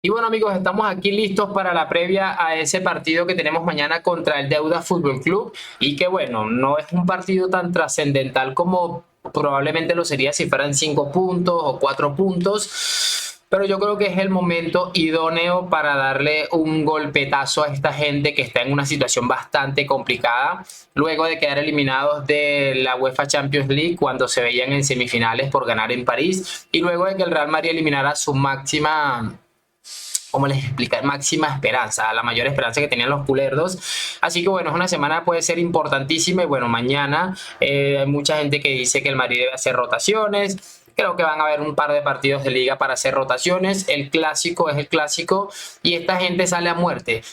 Y bueno amigos, estamos aquí listos para la previa a ese partido que tenemos mañana contra el Deuda Fútbol Club y que bueno, no es un partido tan trascendental como probablemente lo sería si fueran 5 puntos o 4 puntos, pero yo creo que es el momento idóneo para darle un golpetazo a esta gente que está en una situación bastante complicada luego de quedar eliminados de la UEFA Champions League cuando se veían en semifinales por ganar en París y luego de que el Real Madrid eliminara su máxima, ¿cómo les explicar? Máxima esperanza, la mayor esperanza que tenían los culerdos. Así que bueno, es una semana puede ser importantísima y bueno, mañana hay mucha gente que dice que el Madrid debe hacer rotaciones. Creo que van a haber un par de partidos de liga para hacer rotaciones. El clásico es el clásico y esta gente sale a muerte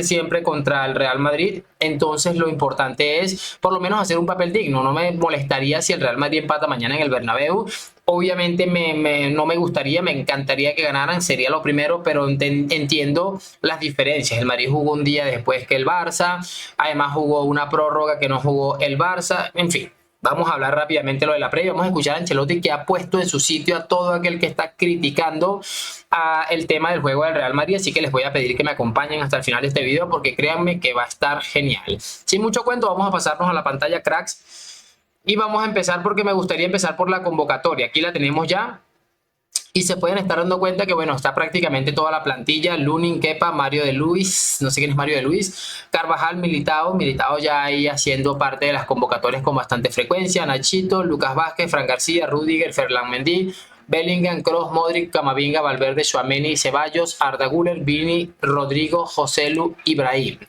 siempre contra el Real Madrid. Entonces lo importante es por lo menos hacer un papel digno. No me molestaría si el Real Madrid empata mañana en el Bernabéu. Obviamente no me gustaría, me encantaría que ganaran, sería lo primero, pero entiendo las diferencias. El Madrid jugó un día después que el Barça, además jugó una prórroga que no jugó el Barça, en fin. Vamos a hablar rápidamente lo de la previa. Vamos a escuchar a Ancelotti que ha puesto en su sitio a todo aquel que está criticando el tema del juego del Real Madrid. Así que les voy a pedir que me acompañen hasta el final de este video porque créanme que va a estar genial. Sin mucho cuento, vamos a pasarnos a la pantalla, cracks. Y vamos a empezar porque me gustaría empezar por la convocatoria. Aquí la tenemos ya. Y se pueden estar dando cuenta que, bueno, está prácticamente toda la plantilla. Lunin, Kepa, Mario de Luis, no sé quién es Mario de Luis, Carvajal, Militao ya ahí haciendo parte de las convocatorias con bastante frecuencia. Nachito, Lucas Vázquez, Fran García, Rudiger, Ferland Mendy, Bellingham, Kroos, Modric, Camavinga, Valverde, Tchouaméni, Ceballos, Arda Güler, Vini, Rodrigo, Joselu, Ibrahim.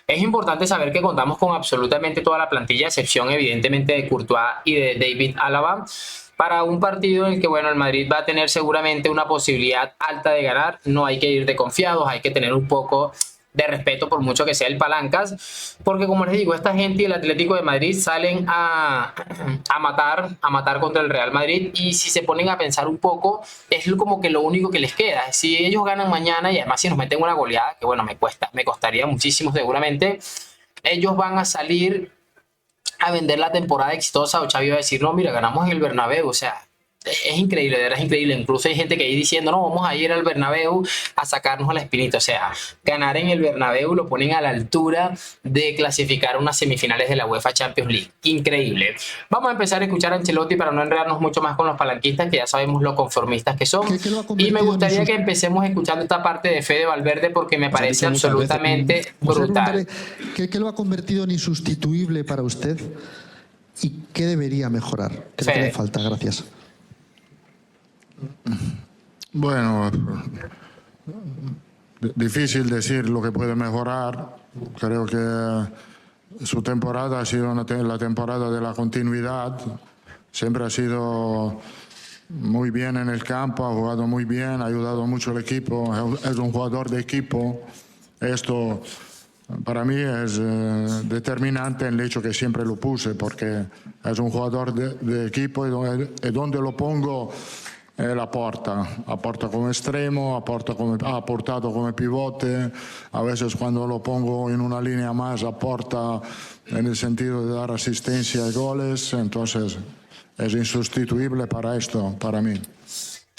Es importante saber que contamos con absolutamente toda la plantilla, a excepción evidentemente de Courtois y de David Alaba, para un partido en el que, bueno, el Madrid va a tener seguramente una posibilidad alta de ganar. No hay que ir de confiados, hay que tener un poco de respeto por mucho que sea el Palancas, porque como les digo, esta gente y el Atlético de Madrid salen a matar contra el Real Madrid y si se ponen a pensar un poco, es como que lo único que les queda. Si ellos ganan mañana y además si nos meten una goleada, que bueno, me costaría muchísimo seguramente, ellos van a salir a vender la temporada exitosa o Xavi va a decir, no, mira, ganamos en el Bernabéu, o sea, es increíble, de verdad es increíble. Incluso hay gente que ahí diciendo, no, vamos a ir al Bernabéu a sacarnos a la espinita. O sea, ganar en el Bernabéu lo ponen a la altura de clasificar unas semifinales de la UEFA Champions League. Increíble. Vamos a empezar a escuchar a Ancelotti para no enredarnos mucho más con los palanquistas, que ya sabemos lo conformistas que son. ¿Qué lo ha Y me convertido en gustaría que empecemos escuchando esta parte de Fede Valverde porque me Os he parece dicho muchas veces, absolutamente José, brutal. preguntarle ¿qué lo ha convertido en insustituible para usted y qué debería mejorar? ¿Qué es lo que le Fede. falta? Gracias. Bueno, difícil decir lo que puede mejorar. Creo que su temporada ha sido la temporada de la continuidad. Siempre ha sido muy bien en el campo, ha jugado muy bien, ha ayudado mucho al equipo, es un jugador de equipo. Esto para mí es determinante en el hecho que siempre lo puse, porque es un jugador de equipo y donde lo pongo él aporta como extremo, ha aportado como pivote, a veces cuando lo pongo en una línea más aporta en el sentido de dar asistencia y goles, entonces es insustituible para esto, para mí.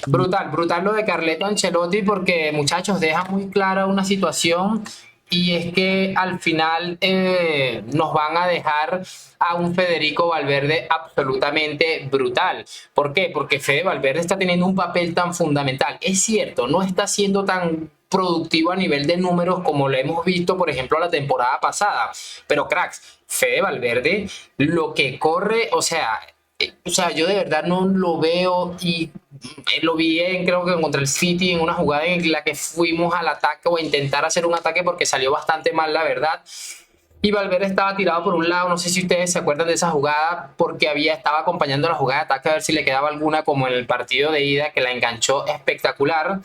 Brutal, brutal lo de Carleto Ancelotti porque muchachos deja muy clara una situación y es que al final nos van a dejar a un Federico Valverde absolutamente brutal. ¿Por qué? Porque Fede Valverde está teniendo un papel tan fundamental. Es cierto, no está siendo tan productivo a nivel de números como lo hemos visto, por ejemplo, la temporada pasada. Pero cracks, Fede Valverde, lo que corre, o sea, yo de verdad no lo veo y lo vi creo que contra el City en una jugada en la que fuimos al ataque o a intentar hacer un ataque porque salió bastante mal, la verdad. Y Valverde estaba tirado por un lado, no sé si ustedes se acuerdan de esa jugada, porque estaba acompañando la jugada de ataque a ver si le quedaba alguna, como en el partido de ida, que la enganchó espectacular.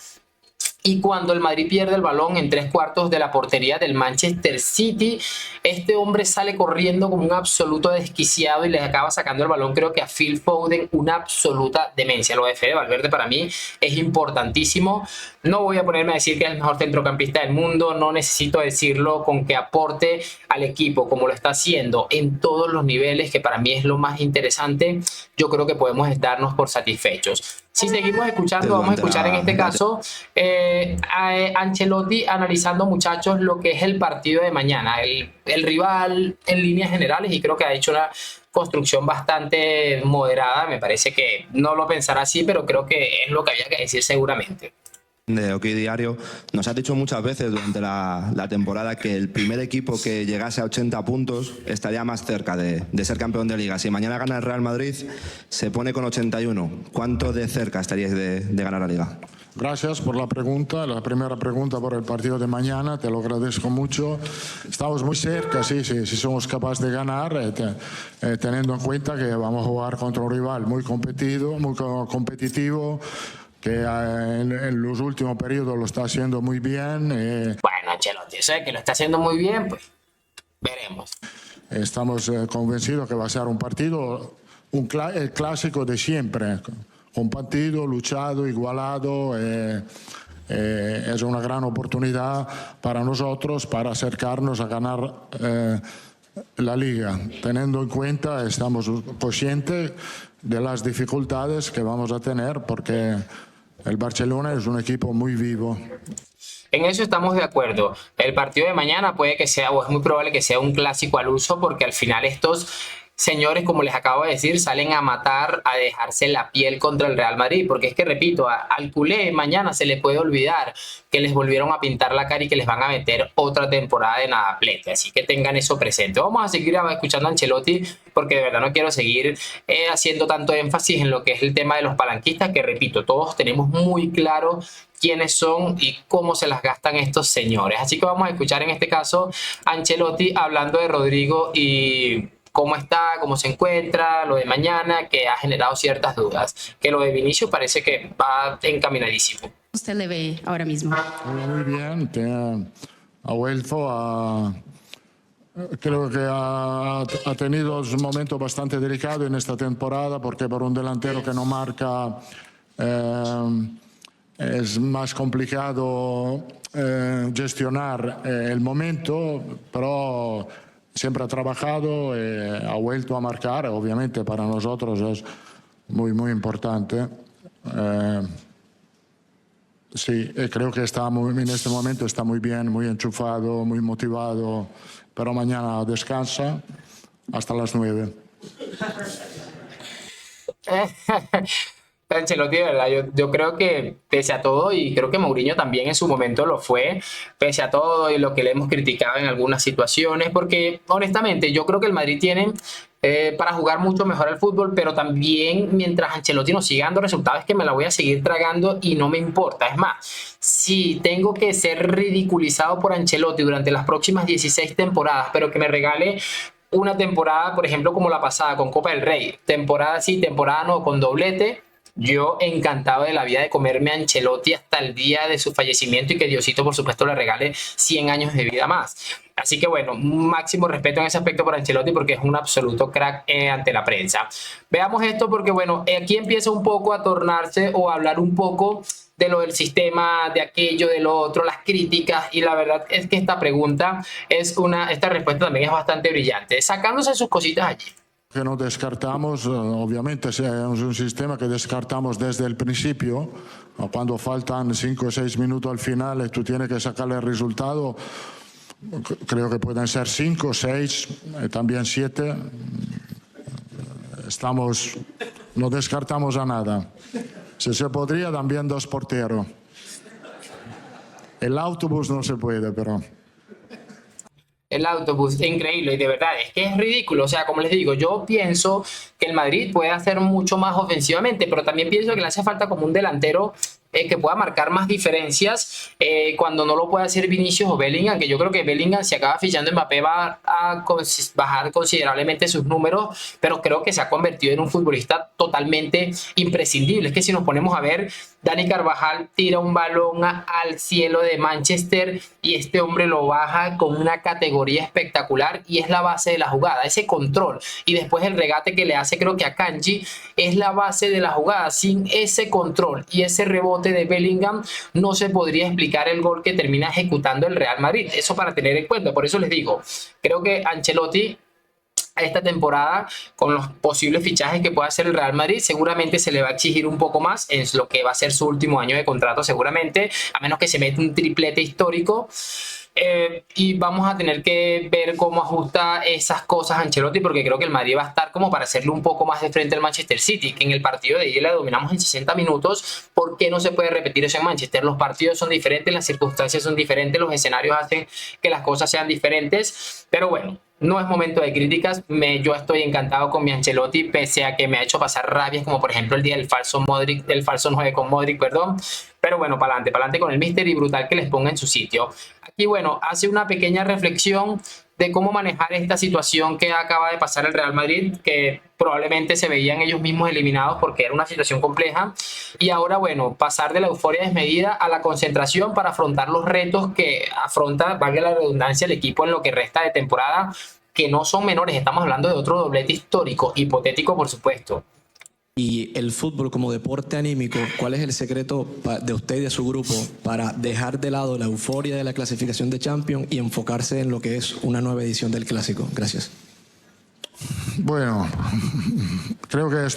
Y cuando el Madrid pierde el balón en 3/4 de la portería del Manchester City, este hombre sale corriendo como un absoluto desquiciado y le acaba sacando el balón, creo que a Phil Foden, una absoluta demencia. Lo de Fede Valverde para mí es importantísimo. No voy a ponerme a decir que es el mejor centrocampista del mundo, no necesito decirlo, con que aporte al equipo como lo está haciendo en todos los niveles, que para mí es lo más interesante. Yo creo que podemos darnos por satisfechos. Si seguimos escuchando, vamos a Durante escuchar en este la- caso a Ancelotti analizando, muchachos, lo que es el partido de mañana, el rival en líneas generales, y creo que ha hecho una construcción bastante moderada. Me parece que no lo pensará así, pero creo que es lo que había que decir seguramente. de OK Diario, nos has dicho muchas veces durante la temporada que el primer equipo que llegase a 80 puntos estaría más cerca de ser campeón de liga. Si mañana gana el Real Madrid, se pone con 81. ¿Cuánto de cerca estaríais de ganar la liga? Gracias por la pregunta, la primera pregunta por el partido de mañana, te lo agradezco mucho. Estamos muy cerca, sí, si somos capaces de ganar, teniendo en cuenta que vamos a jugar contra un rival muy competitivo, que en los últimos periodos lo está haciendo muy bien. Bueno, Ancelotti, sé que lo está haciendo muy bien, pues veremos. Estamos convencidos que va a ser un partido, el clásico de siempre, competido, luchado, igualado. Es una gran oportunidad para nosotros para acercarnos a ganar la liga. Teniendo en cuenta, estamos conscientes de las dificultades que vamos a tener porque el Barcelona es un equipo muy vivo. En eso estamos de acuerdo. El partido de mañana puede que sea, o es muy probable que sea un clásico al uso, porque al final estos señores, como les acabo de decir, salen a matar, a dejarse la piel contra el Real Madrid, porque es que, repito, al culé mañana se le puede olvidar que les volvieron a pintar la cara y que les van a meter otra temporada de nadaplete, así que tengan eso presente. Vamos a seguir escuchando a Ancelotti, porque de verdad no quiero seguir haciendo tanto énfasis en lo que es el tema de los palanquistas, que repito, todos tenemos muy claro quiénes son y cómo se las gastan estos señores. Así que vamos a escuchar en este caso a Ancelotti hablando de Rodrigo y cómo está, cómo se encuentra, lo de mañana, que ha generado ciertas dudas. Que lo de Vinicius parece que va encaminadísimo. ¿Usted le ve ahora mismo? Muy bien, ha vuelto a... Creo que ha tenido un momento bastante delicado en esta temporada porque por un delantero que no marca es más complicado gestionar el momento, pero siempre ha trabajado, ha vuelto a marcar, obviamente para nosotros es muy, muy importante. Sí, creo que en este momento está muy bien, muy enchufado, muy motivado, pero mañana descansa hasta las 9. Ancelotti, de verdad, yo creo que pese a todo, y creo que Mourinho también en su momento lo fue, pese a todo y lo que le hemos criticado en algunas situaciones, porque honestamente yo creo que el Madrid tiene para jugar mucho mejor al fútbol, pero también mientras Ancelotti nos siga dando resultados es que me la voy a seguir tragando y no me importa. Es más, si tengo que ser ridiculizado por Ancelotti durante las próximas 16 temporadas, pero que me regale una temporada, por ejemplo, como la pasada con Copa del Rey, temporada sí, temporada no, con doblete, yo encantado de la vida de comerme a Ancelotti hasta el día de su fallecimiento y que Diosito, por supuesto, le regale 100 años de vida más. Así que bueno, máximo respeto en ese aspecto por Ancelotti porque es un absoluto crack ante la prensa. Veamos esto porque bueno, aquí empieza un poco a tornarse o a hablar un poco de lo del sistema, de aquello, de lo otro, las críticas, y la verdad es que esta respuesta también es bastante brillante, sacándose sus cositas allí. Que no descartamos, obviamente es un sistema que descartamos desde el principio, cuando faltan 5 o 6 minutos al final y tú tienes que sacar el resultado, creo que pueden ser 5, 6, también 7, no descartamos a nada. Si se podría, también 2 porteros. El autobús no se puede, pero... El autobús, increíble, y de verdad es que es ridículo. O sea, como les digo, yo pienso que el Madrid puede hacer mucho más ofensivamente, pero también pienso que le hace falta como un delantero que pueda marcar más diferencias cuando no lo puede hacer Vinicius o Bellingham, que yo creo que Bellingham, si acaba fichando Mbappé, va a bajar considerablemente sus números, pero creo que se ha convertido en un futbolista totalmente imprescindible. Es que si nos ponemos a ver, Dani Carvajal tira un balón al cielo de Manchester y este hombre lo baja con una categoría espectacular y es la base de la jugada, ese control, y después el regate que le hace creo que a Kanji es la base de la jugada. Sin ese control y ese rebote de Bellingham no se podría explicar el gol que termina ejecutando el Real Madrid. Eso para tener en cuenta. Por eso les digo, creo que Ancelotti a esta temporada con los posibles fichajes que pueda hacer el Real Madrid. Seguramente se le va a exigir un poco más en lo que va a ser su último año de contrato, seguramente, a menos que se meta un triplete histórico. Y vamos a tener que ver cómo ajusta esas cosas Ancelotti, porque creo que el Madrid va a estar como para hacerle un poco más de frente al Manchester City, que en el partido de ida le dominamos en 60 minutos. ¿Por qué no se puede repetir eso en Manchester? Los partidos son diferentes, las circunstancias son diferentes, los escenarios hacen que las cosas sean diferentes, pero bueno, no es momento de críticas. Yo estoy encantado con mi Ancelotti, pese a que me ha hecho pasar rabias, como por ejemplo el día del falso Modric, del falso 9 con Modric, perdón. Pero bueno, para adelante con el míster, y brutal que les ponga en su sitio. Aquí, bueno, hace una pequeña reflexión de cómo manejar esta situación que acaba de pasar el Real Madrid, que probablemente se veían ellos mismos eliminados porque era una situación compleja. Y ahora, bueno, pasar de la euforia desmedida a la concentración para afrontar los retos que afronta, valga la redundancia, el equipo en lo que resta de temporada, que no son menores. Estamos hablando de otro doblete histórico, hipotético por supuesto. Y el fútbol como deporte anímico, ¿cuál es el secreto de usted y de su grupo para dejar de lado la euforia de la clasificación de Champions y enfocarse en lo que es una nueva edición del Clásico? Gracias. Bueno, creo que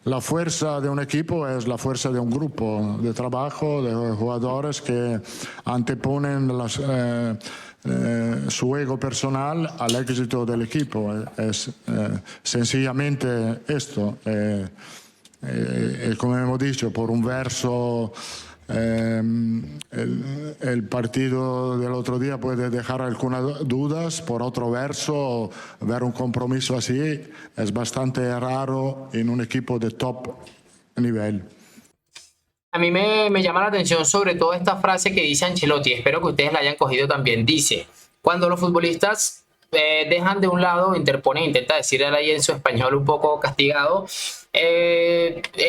la fuerza de un equipo es la fuerza de un grupo de trabajo, de jugadores que anteponen su ego personal al éxito del equipo. Es sencillamente esto. Como hemos dicho, por un verso, el partido del otro día puede dejar algunas dudas. Por otro verso, ver un compromiso así es bastante raro en un equipo de top nivel. A mí me llama la atención sobre todo esta frase que dice Ancelotti, espero que ustedes la hayan cogido también. Dice, cuando los futbolistas dejan de un lado, intenta decir ahí en su español un poco castigado,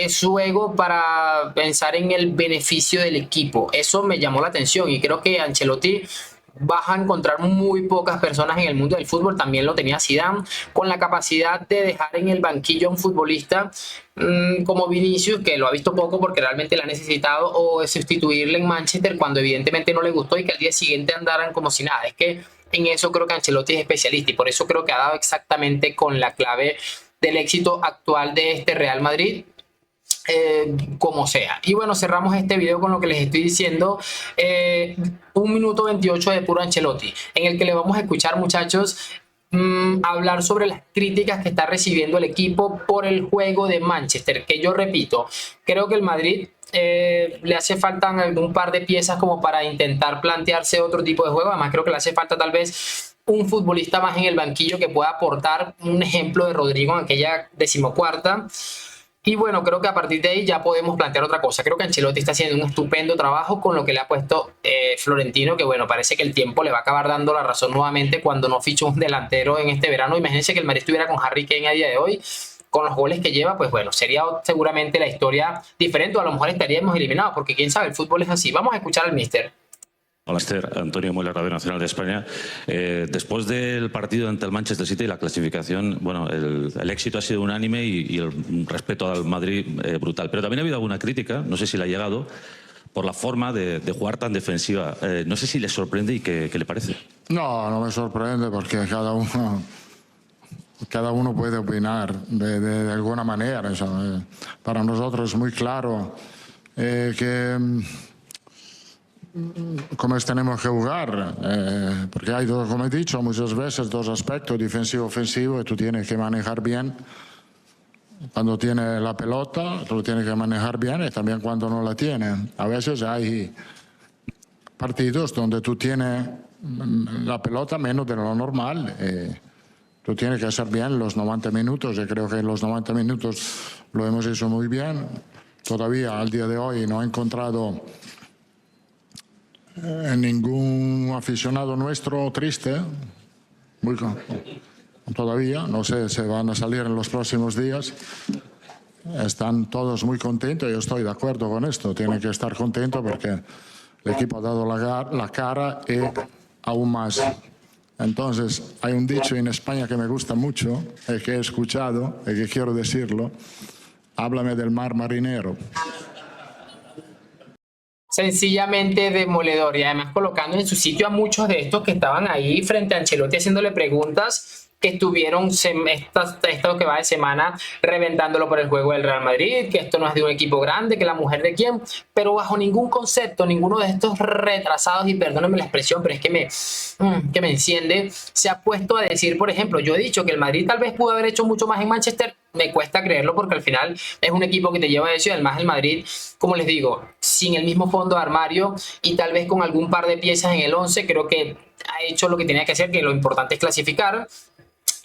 su ego para pensar en el beneficio del equipo. Eso me llamó la atención y creo que Ancelotti vas a encontrar muy pocas personas en el mundo del fútbol, también lo tenía Zidane, con la capacidad de dejar en el banquillo a un futbolista como Vinicius, que lo ha visto poco porque realmente la ha necesitado, o de sustituirle en Manchester cuando evidentemente no le gustó y que al día siguiente andaran como si nada. Es que en eso creo que Ancelotti es especialista y por eso creo que ha dado exactamente con la clave del éxito actual de este Real Madrid. Como sea. Y bueno, cerramos este video con lo que les estoy diciendo. 1 minuto 28 de puro Ancelotti, en el que le vamos a escuchar, muchachos, hablar sobre las críticas que está recibiendo el equipo por el juego de Manchester, que yo repito, creo que el Madrid le hace falta un par de piezas como para intentar plantearse otro tipo de juego. Además creo que le hace falta tal vez un futbolista más en el banquillo que pueda aportar un ejemplo de Rodrigo en aquella 14ª. Y bueno, creo que a partir de ahí ya podemos plantear otra cosa. Creo que Ancelotti está haciendo un estupendo trabajo con lo que le ha puesto Florentino, que bueno, parece que el tiempo le va a acabar dando la razón nuevamente cuando no fichó un delantero en este verano. Imagínense que el Madrid estuviera con Harry Kane a día de hoy, con los goles que lleva, pues bueno, sería seguramente la historia diferente, o a lo mejor estaríamos eliminados, porque quién sabe, el fútbol es así. Vamos a escuchar al míster. Hola, Antonio Mola, Radio Nacional de España. Después del partido ante el Manchester City, la clasificación, bueno, el éxito ha sido unánime y el respeto al Madrid brutal. Pero también ha habido alguna crítica, no sé si le ha llegado, por la forma de jugar tan defensiva. No sé si le sorprende y qué le parece. No, no me sorprende porque cada uno puede opinar de alguna manera. Para nosotros es muy claro que cómo tenemos que jugar, porque hay dos, como he dicho muchas veces, dos aspectos, defensivo-ofensivo, y tú tienes que manejar bien. Cuando tiene la pelota, tú tienes que manejar bien, y también cuando no la tiene. A veces hay partidos donde tú tienes la pelota menos de lo normal. Tú tienes que hacer bien los 90 minutos, y creo que en los 90 minutos lo hemos hecho muy bien. Todavía al día de hoy no he encontrado ningún aficionado nuestro triste, todavía, no sé si van a salir en los próximos días. Están todos muy contentos, yo estoy de acuerdo con esto, tienen que estar contentos porque el equipo ha dado la cara y aún más. Entonces, hay un dicho en España que me gusta mucho, y que he escuchado y que quiero decirlo: háblame del mar marinero. Sencillamente demoledor, y además colocando en su sitio a muchos de estos que estaban ahí frente a Ancelotti haciéndole preguntas que estuvieron esto que va de semana reventándolo por el juego del Real Madrid, que esto no es de un equipo grande, que la mujer de quién, pero bajo ningún concepto, ninguno de estos retrasados, y perdónenme la expresión, pero es que me enciende, se ha puesto a decir, por ejemplo, yo he dicho que el Madrid tal vez pudo haber hecho mucho más en Manchester, me cuesta creerlo porque al final es un equipo que te lleva a eso, y además el Madrid, como les digo, sin el mismo fondo de armario y tal vez con algún par de piezas en el 11, creo que ha hecho lo que tenía que hacer, que lo importante es clasificar.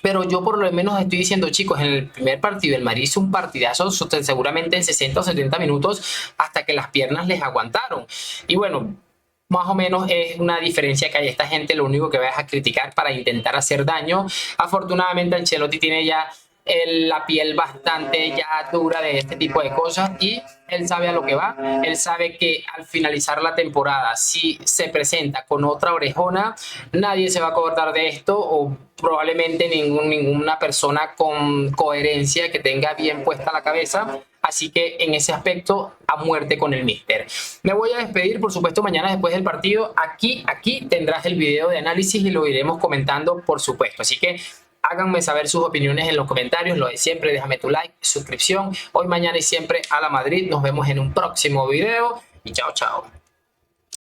Pero yo por lo menos estoy diciendo, chicos, en el primer partido el Madrid hizo un partidazo seguramente en 60 o 70 minutos hasta que las piernas les aguantaron. Y bueno, más o menos es una diferencia que hay. Esta gente lo único que va es a criticar para intentar hacer daño. Afortunadamente Ancelotti tiene ya la piel bastante ya dura de este tipo de cosas y él sabe a lo que va. Él sabe que al finalizar la temporada, si se presenta con otra orejona, nadie se va a acordar de esto, o probablemente ninguna persona con coherencia que tenga bien puesta la cabeza. Así que en ese aspecto, a muerte con el míster. Me voy a despedir, por supuesto, mañana después del partido. Aquí tendrás el video de análisis y lo iremos comentando, por supuesto. Así que háganme saber sus opiniones en los comentarios. Lo de siempre, déjame tu like, suscripción. Hoy, mañana y siempre a la Madrid. Nos vemos en un próximo video y chao, chao.